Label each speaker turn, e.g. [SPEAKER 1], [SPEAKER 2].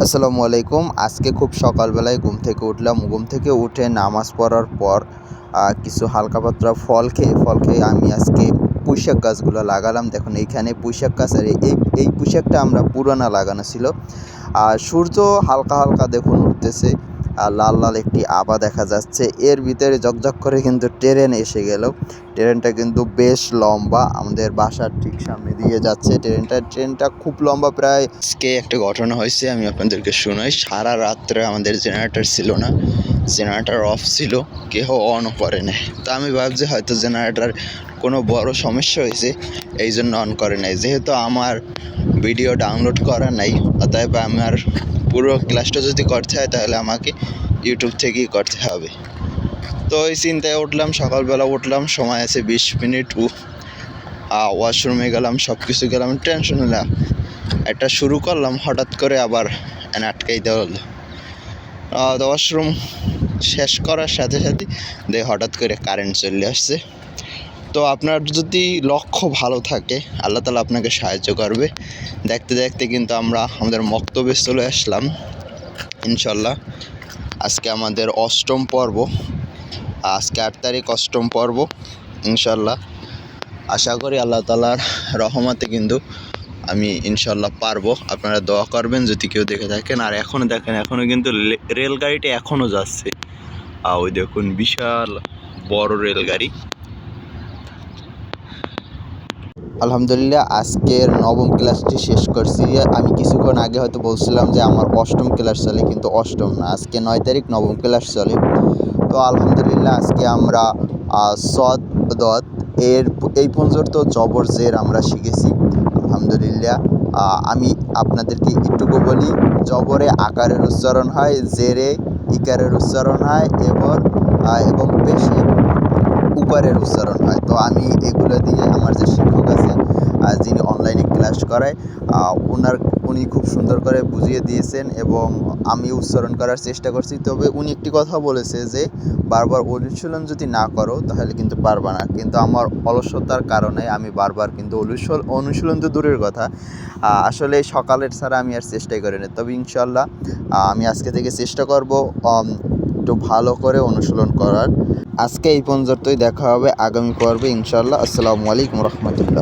[SPEAKER 1] আসসালামু আলাইকুম। আজকে খুব সকালবেলায় ঘুম থেকে উঠলাম। ঘুম থেকে উঠে নামাজ পড়ার পর কিছু হালকা পাতলা ফল খেয়ে আমি আজকে পুঁইশাক গাছগুলো লাগালাম। দেখুন এইখানে পুঁইশাক গাছ, আর এই পুঁইশাকটা আমরা পুরানা লাগানো ছিল। আর সূর্য হালকা দেখুন উঠতেছে। আর লাল লাল একটি আভা দেখা যাচ্ছে। এর ভিতরে ঝকঝক করে কিন্তু ট্রেন এসে গেল। ট্রেনটা কিন্তু বেশ লম্বা, আমাদের বাসার ঠিক সামনে দিয়ে যাচ্ছে ট্রেনটা খুব লম্বা। প্রায় আজকে একটা ঘটনা হয়েছে, আমি আপনাদেরকে শোনাই। সারা রাত্রে আমাদের জেনারেটর ছিল না, জেনারেটর অফ ছিল, কেউ অনও করে নাই। তো আমি ভাবছি হয়তো জেনারেটর কোনো বড় সমস্যা হয়েছে, এই জন্য অন করে নাই। যেহেতু আমার ভিডিও ডাউনলোড করা নাই, অতএব আমার পুরো ক্লাসটা যদি করতে হয় তাহলে আমাকে ইউটিউব থেকেই করতে হবে। তো এই চিন্তায় উঠলাম, সকালবেলা উঠলাম, সময় আছে 20 মিনিট। ওয়াশরুমে গেলাম, সব কিছু গেলাম, টেনশন হলাম। একটা শুরু করলাম, হঠাৎ করে আবার আটকাই দেওয়া হলো। তো ওয়াশরুম শেষ করার সাথে হঠাৎ করে কারেন্ট চলে আসছে। তো আপনার যদি লক্ষ্য ভালো থাকে, আল্লাহ তাআলা আপনাকে সাহায্য করবে। দেখতে দেখতে কিন্তু আমরা আমাদের বক্তব্যে চলে আসলাম ইনশাল্লাহ। আজকে আমাদের অষ্টম পর্ব, আজকে 8 তারিখ, অষ্টম পর্ব ইনশাল্লাহ। আশা করি আল্লাহ তাআলার রহমতে কিন্তু আমি ইনশাল্লাহ পারবো। আপনারা দোয়া করবেন যদি কেউ দেখে থাকেন। আর এখনও দেখেন, এখনও কিন্তু রেলগাড়িটা এখনও যাচ্ছে। ওই দেখুন বিশাল বড় রেলগাড়ি। আলহামদুলিল্লাহ, আজকের নবম ক্লাসটি শেষ করছি। আমি কিছুক্ষণ আগে হয়তো বলছিলাম যে আমার অষ্টম ক্লাস চলে, কিন্তু অষ্টম না, আজকে 9 তারিখ নবম ক্লাস চলে। তো আলহামদুলিল্লাহ, আজকে আমরা সদ দত এই পর্যন্ত জবর জের আমরা শিখেছি আলহামদুলিল্লাহ। আমি আপনাদেরকে একটুকু বলি, জবরে আকারের উচ্চারণ হয়, জেরে ইকারের উচ্চারণ হয়, এবং পেশে উপরের উচ্চারণ হয়। তো আমি এগুলো দিয়ে আমার যে শিক্ষক আছে, যিনি অনলাইনে ক্লাস করায়, উনি খুব সুন্দর করে বুঝিয়ে দিয়েছেন এবং আমি উচ্চারণ করার চেষ্টা করছি। তবে উনি একটি কথা বলেছে যে বারবার অনুশীলন যদি না করো তাহলে কিন্তু পারবা না। কিন্তু আমার অলসতার কারণে আমি বারবার কিন্তু অনুশীলন তো দূরের কথা, আসলে সকালের ছাড়া আমি আর চেষ্টাই করি না। তবে ইনশাল্লাহ আমি আজকে থেকে চেষ্টা করব একটু ভালো করে অনুশীলন করার। আজকে এই পর্যন্তই, দেখা হবে আগামী পর্বে ইনশাল্লাহ। আসসালামু আলাইকুম রহমতুল্লাহ।